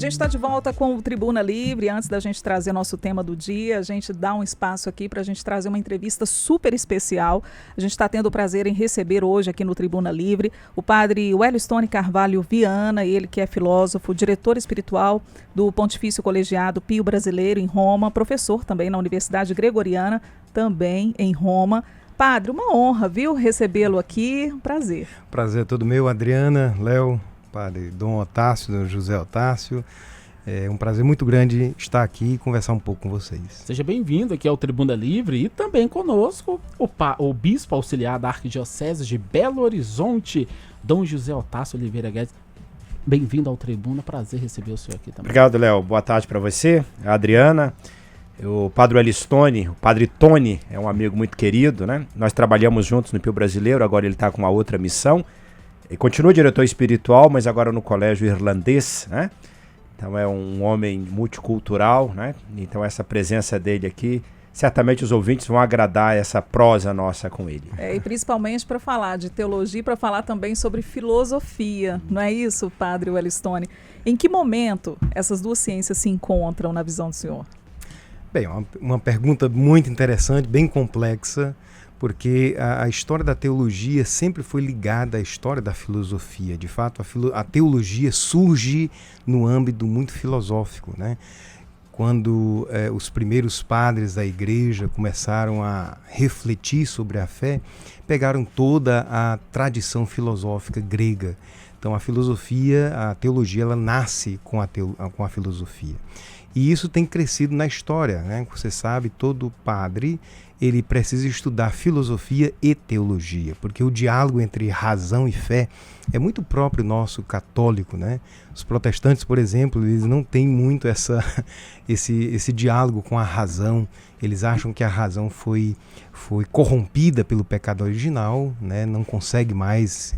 gente está de volta com o Tribuna Livre. Antes da gente trazer nosso tema do dia, a gente dá um espaço aqui para a gente trazer uma entrevista super especial. A gente está tendo o prazer em receber hoje aqui no Tribuna Livre o padre Wellington Carvalho Viana, ele que é filósofo, diretor espiritual do Pontifício Colegiado Pio Brasileiro em Roma, professor também na Universidade Gregoriana, também em Roma. Padre, uma honra, viu, recebê-lo aqui, prazer. Prazer é todo meu, Adriana, Léo, padre Dom Otácio, Dom José Otácio. É um prazer muito grande estar aqui e conversar um pouco com vocês. Seja bem-vindo aqui ao Tribuna Livre e também conosco o bispo auxiliar da Arquidiocese de Belo Horizonte, Dom José Otácio Oliveira Guedes. Bem-vindo ao Tribuna, prazer receber o senhor aqui também. Obrigado, Léo. Boa tarde para você, a Adriana. O padre Wellington, o padre Tony, é um amigo muito querido, né? Nós trabalhamos juntos no Pio Brasileiro, agora ele está com uma outra missão. Ele continua diretor espiritual, mas agora no colégio irlandês, né? Então é um homem multicultural, né? Então essa presença dele aqui, certamente os ouvintes vão agradar essa prosa nossa com ele. E principalmente para falar de teologia, para falar também sobre filosofia, não é isso, padre Wellington? Em que momento essas duas ciências se encontram na visão do senhor? Bem, uma pergunta muito interessante, bem complexa, porque a história da teologia sempre foi ligada à história da filosofia. De fato, a teologia surge no âmbito muito filosófico, né? Quando os primeiros padres da igreja começaram a refletir sobre a fé, pegaram toda a tradição filosófica grega. Então, a teologia, ela nasce com a filosofia. E isso tem crescido na história, né? Você sabe, todo padre, ele precisa estudar filosofia e teologia, porque o diálogo entre razão e fé é muito próprio nosso católico, né? Os protestantes, por exemplo, eles não têm muito esse diálogo com a razão. Eles acham que a razão foi corrompida pelo pecado original, né? Não consegue mais,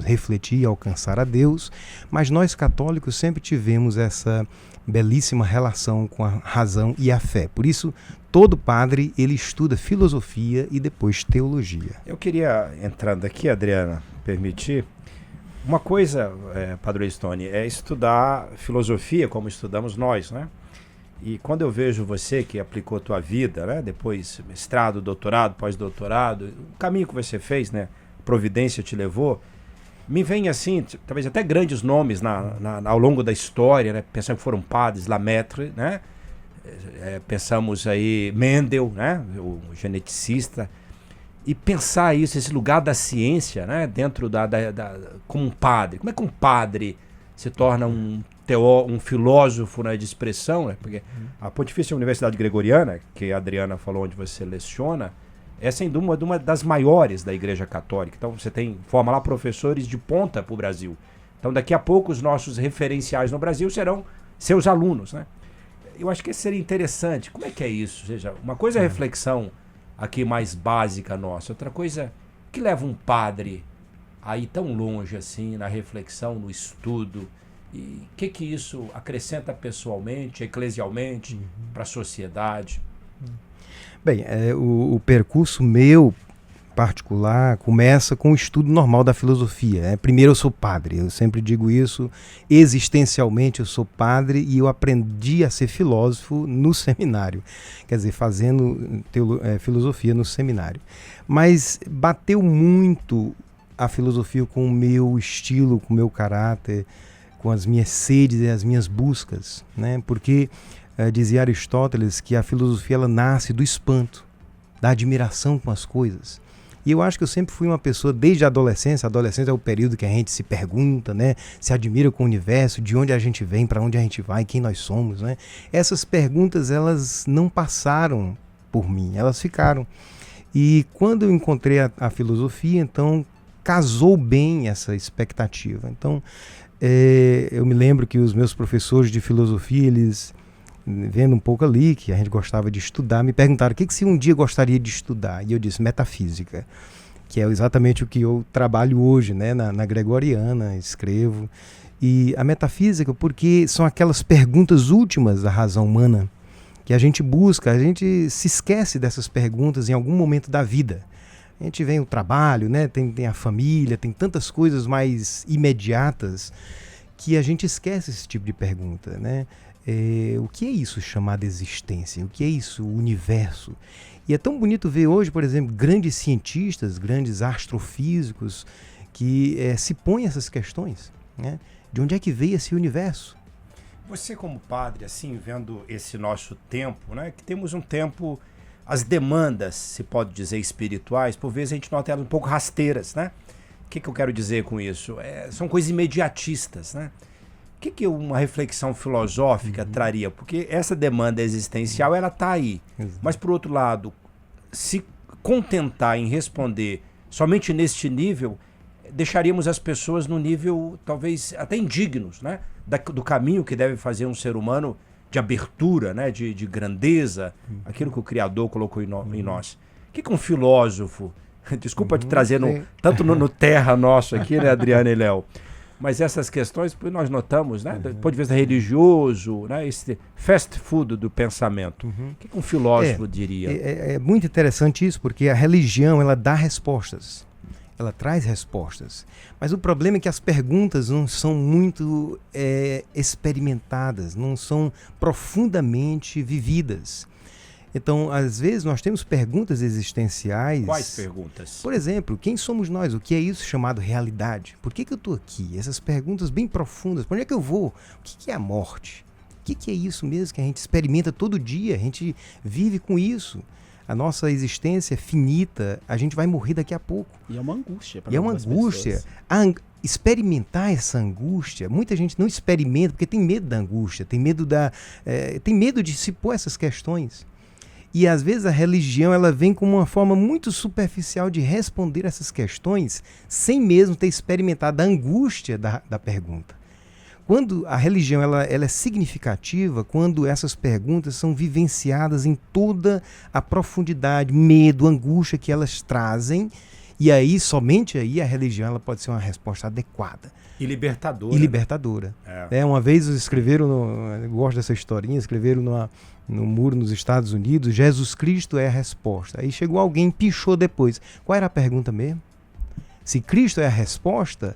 refletir e alcançar a Deus. Mas nós católicos sempre tivemos essa belíssima relação com a razão e a fé. Por isso, todo padre, ele estuda filosofia e depois teologia. Eu queria, entrando aqui, Adriana, permitir, uma coisa, padre Stone, é estudar filosofia como estudamos nós, né? E quando eu vejo você que aplicou a tua vida, né? Depois mestrado, doutorado, pós-doutorado, o caminho que você fez, né? Providência te levou, me vem assim, talvez até grandes nomes ao longo da história, né? Pensamos que foram padres, Lemaitre, né? Pensamos aí Mendel, né? O geneticista, e pensar isso, esse lugar da ciência, né? Dentro como um padre. Como é que um padre se torna um filósofo, né, de expressão, né? Porque a Pontifícia Universidade Gregoriana, que a Adriana falou onde você leciona, é sem dúvida uma das maiores da Igreja Católica. Então você forma lá professores de ponta para o Brasil. Então daqui a pouco os nossos referenciais no Brasil serão seus alunos, né? Eu acho que seria interessante. Como é que é isso? Ou seja, uma coisa é a reflexão aqui mais básica nossa, outra coisa que leva um padre a ir tão longe assim na reflexão, no estudo. E o que isso acrescenta pessoalmente, eclesialmente, para a sociedade? Bem, o percurso meu particular começa com o estudo normal da filosofia, né? Primeiro eu sou padre, eu sempre digo isso, existencialmente eu sou padre e eu aprendi a ser filósofo no seminário, quer dizer, fazendo filosofia no seminário. Mas bateu muito a filosofia com o meu estilo, com o meu caráter, com as minhas sedes e as minhas buscas, né? Porque dizia Aristóteles que a filosofia ela nasce do espanto, da admiração com as coisas. E eu acho que eu sempre fui uma pessoa, desde a adolescência é o período que a gente se pergunta, né? Se admira com o universo, de onde a gente vem, para onde a gente vai, quem nós somos, né? Essas perguntas, elas não passaram por mim, elas ficaram. E quando eu encontrei a filosofia, então casou bem essa expectativa. Então, eu me lembro que os meus professores de filosofia, eles, vendo um pouco ali, que a gente gostava de estudar, me perguntaram o que se um dia gostaria de estudar. E eu disse metafísica, que é exatamente o que eu trabalho hoje, né, na Gregoriana, escrevo. E a metafísica, porque são aquelas perguntas últimas da razão humana, que a gente busca, a gente se esquece dessas perguntas em algum momento da vida. A gente vem o trabalho, né? Tem a família, tem tantas coisas mais imediatas que a gente esquece esse tipo de pergunta, né? O que é isso chamado existência? O que é isso, o universo? E é tão bonito ver hoje, por exemplo, grandes cientistas, grandes astrofísicos que se põem essas questões, né? De onde é que veio esse universo? Você como padre, assim, vendo esse nosso tempo, né? Que temos um tempo, as demandas, se pode dizer, espirituais, por vezes a gente nota elas um pouco rasteiras, né? O que eu quero dizer com isso? São coisas imediatistas, né? O que uma reflexão filosófica traria? Porque essa demanda existencial, ela está aí. Exato. Mas, por outro lado, se contentar em responder somente neste nível, deixaríamos as pessoas no nível, talvez, até indignos, né? Do caminho que deve fazer um ser humano de abertura, né? De grandeza, aquilo que o Criador colocou em nós. O que um filósofo, desculpa te trazer tanto no terra nosso aqui, né, Adriana e Léo, mas essas questões nós notamos, né, do ponto de vista religioso, né, esse fast food do pensamento. O que um filósofo diria? É muito interessante isso, porque a religião, ela dá respostas. Ela traz respostas. Mas o problema é que as perguntas não são muito experimentadas, não são profundamente vividas. Então, às vezes, nós temos perguntas existenciais. Quais perguntas? Por exemplo, quem somos nós? O que é isso chamado realidade? Por que eu estou aqui? Essas perguntas bem profundas. Para onde é que eu vou? O que é a morte? O que é isso mesmo que a gente experimenta todo dia? A gente vive com isso. A nossa existência é finita, a gente vai morrer daqui a pouco. E é uma angústia para E é uma angústia. Experimentar essa angústia, muita gente não experimenta porque tem medo da angústia, tem medo de se pôr essas questões. E às vezes a religião ela vem como uma forma muito superficial de responder essas questões sem mesmo ter experimentado a angústia da pergunta. Quando a religião ela é significativa, quando essas perguntas são vivenciadas em toda a profundidade, medo, angústia que elas trazem, e aí, somente aí, a religião ela pode ser uma resposta adequada. E libertadora. E libertadora. Uma vez escreveram, eu gosto dessa historinha, escreveram no muro nos Estados Unidos, Jesus Cristo é a resposta. Aí chegou alguém, pichou depois. Qual era a pergunta mesmo? Se Cristo é a resposta,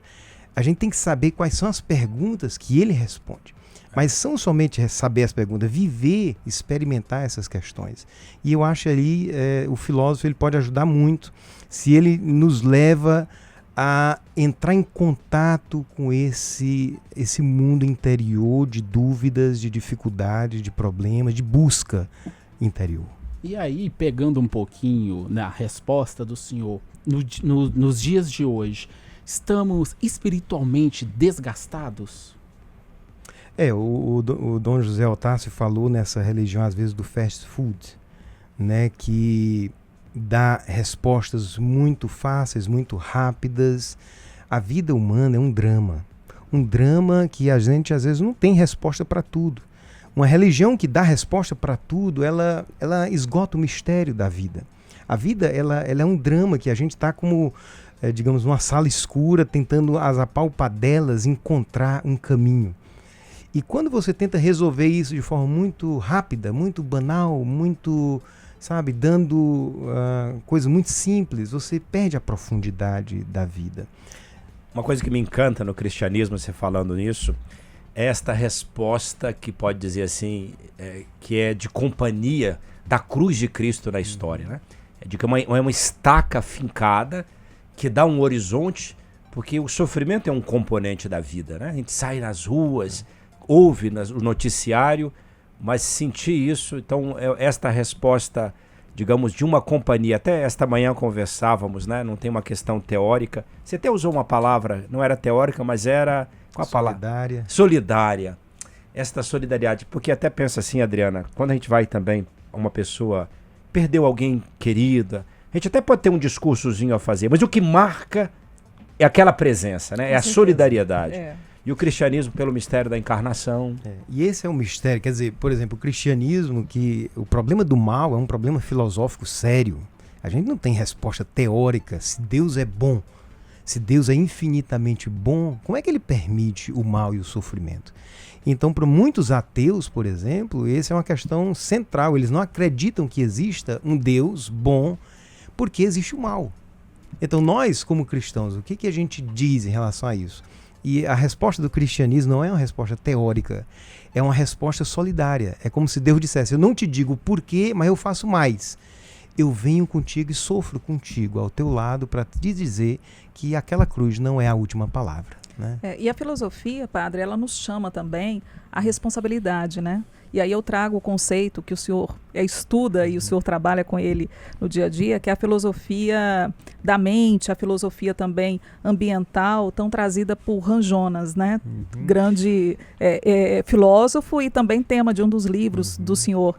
a gente tem que saber quais são as perguntas que ele responde. Mas são somente saber as perguntas, viver, experimentar essas questões. E eu acho ali, o filósofo ele pode ajudar muito se ele nos leva a entrar em contato com esse mundo interior de dúvidas, de dificuldades, de problemas, de busca interior. E aí, pegando um pouquinho na resposta do senhor, nos dias de hoje, estamos espiritualmente desgastados? O Dom José Otásio falou nessa religião, às vezes, do fast food, né, que dá respostas muito fáceis, muito rápidas. A vida humana é um drama que a gente, às vezes, não tem resposta para tudo. Uma religião que dá resposta para tudo, ela esgota o mistério da vida. A vida ela é um drama que a gente está como, digamos, numa sala escura, tentando às apalpadelas encontrar um caminho. E quando você tenta resolver isso de forma muito rápida, muito banal, muito, sabe, dando coisas muito simples, você perde a profundidade da vida. Uma coisa que me encanta no cristianismo, você falando nisso, é esta resposta que pode dizer assim, que é de companhia da cruz de Cristo na história, né? É de que é uma estaca fincada que dá um horizonte, porque o sofrimento é um componente da vida, né? A gente sai nas ruas, ouve o noticiário, mas sentir isso, então esta resposta, digamos, de uma companhia, até esta manhã conversávamos, né? Não tem uma questão teórica, você até usou uma palavra, não era teórica, mas era, qual a palavra? Solidária. Solidária, esta solidariedade, porque até pensa assim, Adriana, quando a gente vai também, uma pessoa perdeu alguém querida, a gente até pode ter um discursozinho a fazer, mas o que marca é aquela presença, né? É a solidariedade. E o cristianismo pelo mistério da encarnação. E esse é um mistério, quer dizer, por exemplo, o cristianismo, que o problema do mal é um problema filosófico sério. A gente não tem resposta teórica. Se Deus é bom, se Deus é infinitamente bom, como é que ele permite o mal e o sofrimento? Então, para muitos ateus, por exemplo, essa é uma questão central. Eles não acreditam que exista um Deus bom porque existe o mal. Então, nós, como cristãos, o que a gente diz em relação a isso? E a resposta do cristianismo não é uma resposta teórica, é uma resposta solidária. É como se Deus dissesse: eu não te digo o porquê, mas eu faço mais. Eu venho contigo e sofro contigo ao teu lado para te dizer que aquela cruz não é a última palavra. Né? E a filosofia, padre, ela nos chama também à responsabilidade, né? E aí eu trago o conceito que o senhor estuda e o senhor trabalha com ele no dia a dia, que é a filosofia da mente, a filosofia também ambiental, tão trazida por Han Jonas, né? Grande filósofo e também tema de um dos livros do senhor.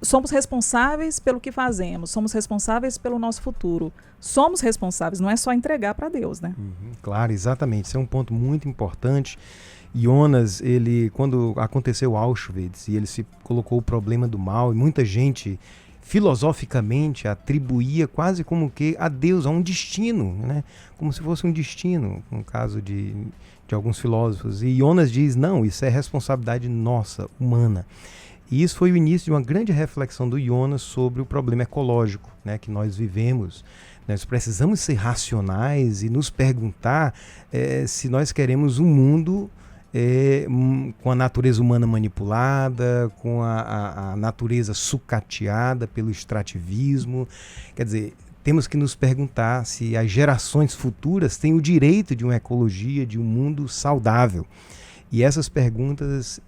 Somos responsáveis pelo que fazemos, somos responsáveis pelo nosso futuro. Somos responsáveis, não é só entregar para Deus, né? Claro, exatamente. Esse é um ponto muito importante. Jonas, quando aconteceu Auschwitz e ele se colocou o problema do mal, e muita gente filosoficamente atribuía quase como que a Deus, a um destino, né? Como se fosse um destino, no caso de alguns filósofos. E Jonas diz: não, isso é responsabilidade nossa, humana. E isso foi o início de uma grande reflexão do Jonas sobre o problema ecológico, né, que nós vivemos. Nós precisamos ser racionais e nos perguntar se nós queremos um mundo com a natureza humana manipulada, com a natureza sucateada pelo extrativismo. Quer dizer, temos que nos perguntar se as gerações futuras têm o direito de uma ecologia, de um mundo saudável. E essas perguntas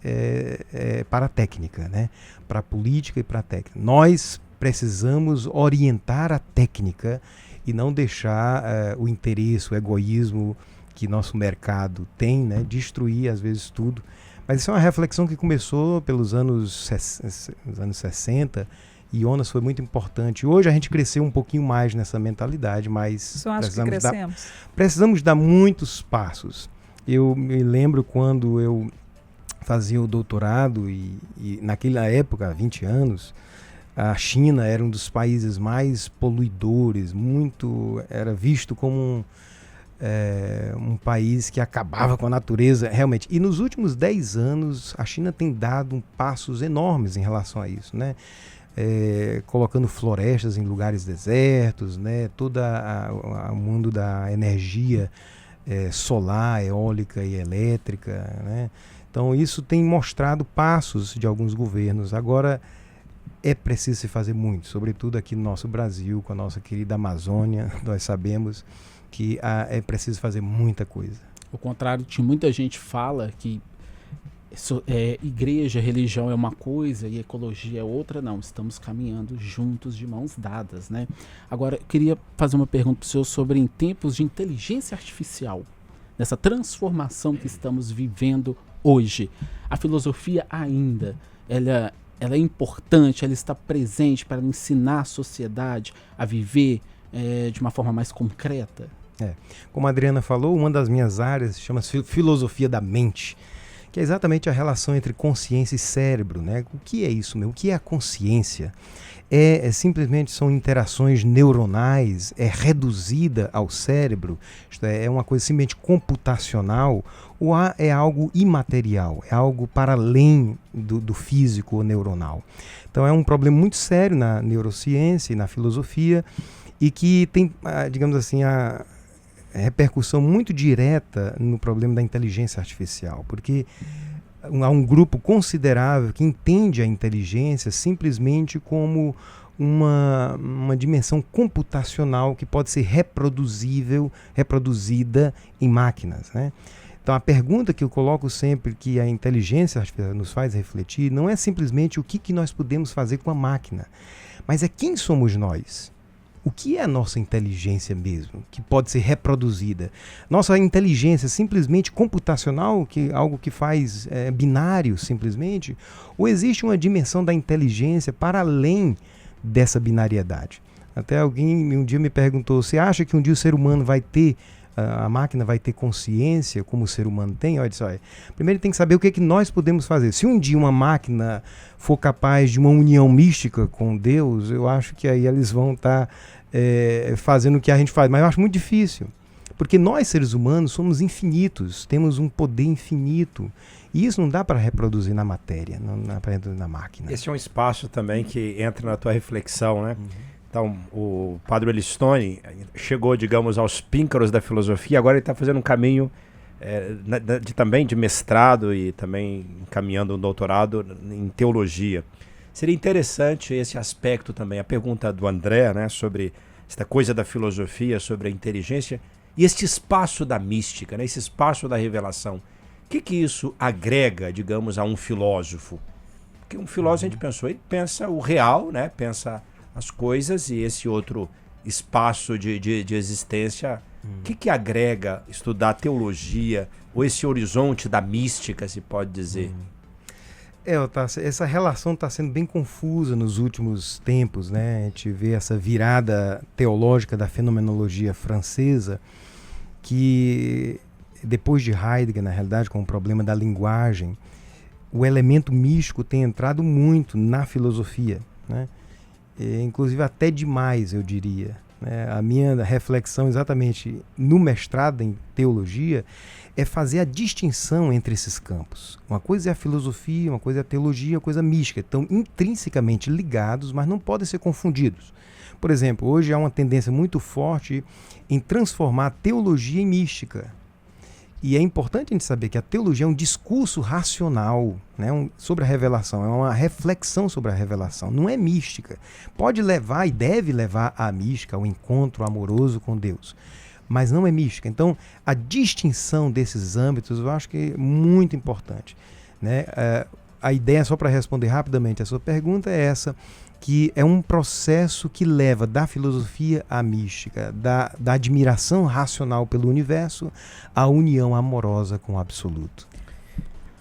para a técnica, né? Para a política e para a técnica. Nós precisamos orientar a técnica e não deixar o interesse, o egoísmo que nosso mercado tem, né, destruir às vezes tudo. Mas isso é uma reflexão que começou pelos anos 60, e Jonas foi muito importante. Hoje a gente cresceu um pouquinho mais nessa mentalidade, mas precisamos dar muitos passos. Eu me lembro quando eu fazia o doutorado e naquela época, há 20 anos, a China era um dos países mais poluidores, era visto como um país que acabava com a natureza, realmente. E nos últimos 10 anos, a China tem dado passos enormes em relação a isso, né? Colocando florestas em lugares desertos, né? Todo o mundo da energia solar, eólica e elétrica, né? Então isso tem mostrado passos de alguns governos. Agora é preciso se fazer muito, sobretudo aqui no nosso Brasil, com a nossa querida Amazônia. Nós sabemos que é preciso fazer muita coisa. Ao contrário de muita gente fala que igreja, religião é uma coisa e ecologia é outra, não. Estamos caminhando juntos, de mãos dadas, né? Agora, eu queria fazer uma pergunta para o senhor sobre em tempos de inteligência artificial, nessa transformação que estamos vivendo hoje. A filosofia ainda, ela é importante, ela está presente para ensinar a sociedade a viver de uma forma mais concreta? Como a Adriana falou, uma das minhas áreas chama-se filosofia da mente, que é exatamente a relação entre consciência e cérebro, né? O que é isso mesmo? O que é a consciência? Simplesmente são interações neuronais, é reduzida ao cérebro, isto é uma coisa simplesmente computacional, ou é algo imaterial, é algo para além do físico ou neuronal. Então é um problema muito sério na neurociência e na filosofia, e que tem, digamos assim, a repercussão muito direta no problema da inteligência artificial, porque há um grupo considerável que entende a inteligência simplesmente como uma dimensão computacional que pode ser reproduzida em máquinas, né? Então a pergunta que eu coloco sempre, que a inteligência artificial nos faz refletir, não é simplesmente o que nós podemos fazer com a máquina, mas é quem somos nós. O que é a nossa inteligência mesmo, que pode ser reproduzida? Nossa inteligência é simplesmente computacional, algo que faz binário simplesmente? Ou existe uma dimensão da inteligência para além dessa binariedade? Até alguém um dia me perguntou: você acha que um dia o ser humano vai ter, a máquina vai ter consciência como o ser humano tem? Eu disse: olha, primeiro tem que saber o que nós podemos fazer. Se um dia uma máquina for capaz de uma união mística com Deus, eu acho que aí eles vão estar fazendo o que a gente faz. Mas eu acho muito difícil, porque nós, seres humanos, somos infinitos, temos um poder infinito, e isso não dá para reproduzir na matéria, não dá para reproduzir na máquina. Esse é um espaço também que entra na tua reflexão, né? Então, o Padre Elistone chegou, digamos, aos píncaros da filosofia, agora ele está fazendo um caminho também de mestrado e também encaminhando um doutorado em teologia. Seria interessante esse aspecto também, a pergunta do André, né, sobre esta coisa da filosofia, sobre a inteligência e este espaço da mística, né, esse espaço da revelação. O que isso agrega, digamos, a um filósofo? Porque um filósofo, a gente pensou, ele pensa o real, né, pensa as coisas, e esse outro espaço de existência, o que agrega estudar teologia, ou esse horizonte da mística, se pode dizer? Otácio, essa relação está sendo bem confusa nos últimos tempos, né? A gente vê essa virada teológica da fenomenologia francesa, que depois de Heidegger, na realidade, com o problema da linguagem, o elemento místico tem entrado muito na filosofia, né? Inclusive até demais, eu diria. A minha reflexão exatamente no mestrado em teologia é fazer a distinção entre esses campos. Uma coisa é a filosofia, uma coisa é a teologia, uma coisa mística. Estão intrinsecamente ligados, mas não podem ser confundidos. Por exemplo, hoje há uma tendência muito forte em transformar a teologia em mística. E é importante a gente saber que a teologia é um discurso racional, né, sobre a revelação, é uma reflexão sobre a revelação, não é mística. Pode levar e deve levar à mística, ao encontro amoroso com Deus, mas não é mística. Então, a distinção desses âmbitos eu acho que é muito importante, né? A ideia, só para responder rapidamente a sua pergunta, é essa, que é um processo que leva da filosofia à mística, da admiração racional pelo universo à união amorosa com o absoluto.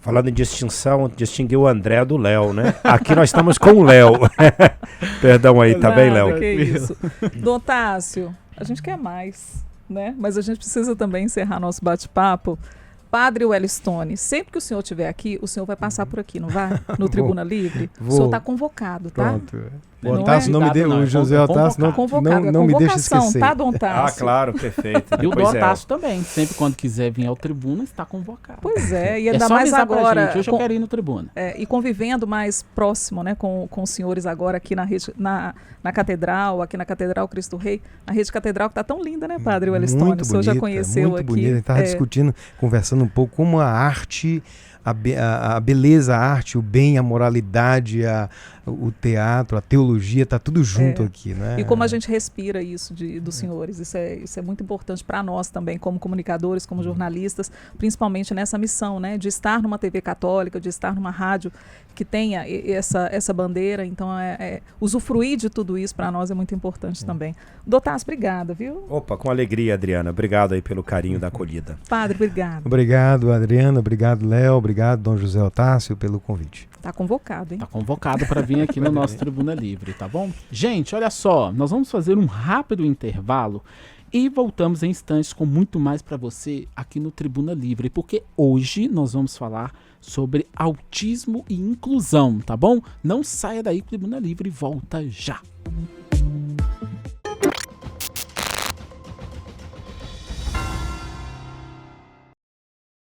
Falando em distinção, distinguiu o André do Léo, né? Aqui nós estamos com o Léo. Perdão aí, tá bem, Léo? Que isso. Dom Tássio, a gente quer mais, né? Mas a gente precisa também encerrar nosso bate-papo. Padre Wellington, sempre que o senhor estiver aqui, o senhor vai passar por aqui, não vai? No Tribuna Livre? O senhor está convocado, tá? Pronto. O Otácio não me deu, o José Otácio não me deixa esquecer. Tá, Dom Tássio? Claro, perfeito. E o Dom Otácio também, sempre quando quiser vir ao Tribuna, está convocado. Pois é, e ainda mais agora... Gente, hoje eu quero ir no Tribuna. E convivendo mais próximo, né, com os senhores agora aqui na Catedral, aqui na Catedral Cristo Rei, a Rede Catedral que está tão linda, né, Padre Wellington? O senhor já conheceu muito aqui. Bonita. A gente estava discutindo, conversando um pouco como a arte... A beleza, a arte, o bem, a moralidade, o teatro, a teologia, está tudo junto aqui, né? E como a gente respira isso dos senhores, isso é muito importante para nós também, como comunicadores, como jornalistas, principalmente nessa missão, né, de estar numa TV católica, de estar numa rádio que tenha essa bandeira. Então, usufruir de tudo isso para nós é muito importante também. Dotas, obrigada, viu? Opa, com alegria, Adriana. Obrigado aí pelo carinho da acolhida. Padre, obrigado. Obrigado, Adriana. Obrigado, Léo. Obrigado, Dom José Otácio, pelo convite. Tá convocado, hein? Tá convocado para vir aqui no nosso Tribuna Livre, tá bom? Gente, olha só, nós vamos fazer um rápido intervalo e voltamos em instantes com muito mais para você aqui no Tribuna Livre, porque hoje nós vamos falar sobre autismo e inclusão, tá bom? Não saia daí, Tribuna Livre volta já.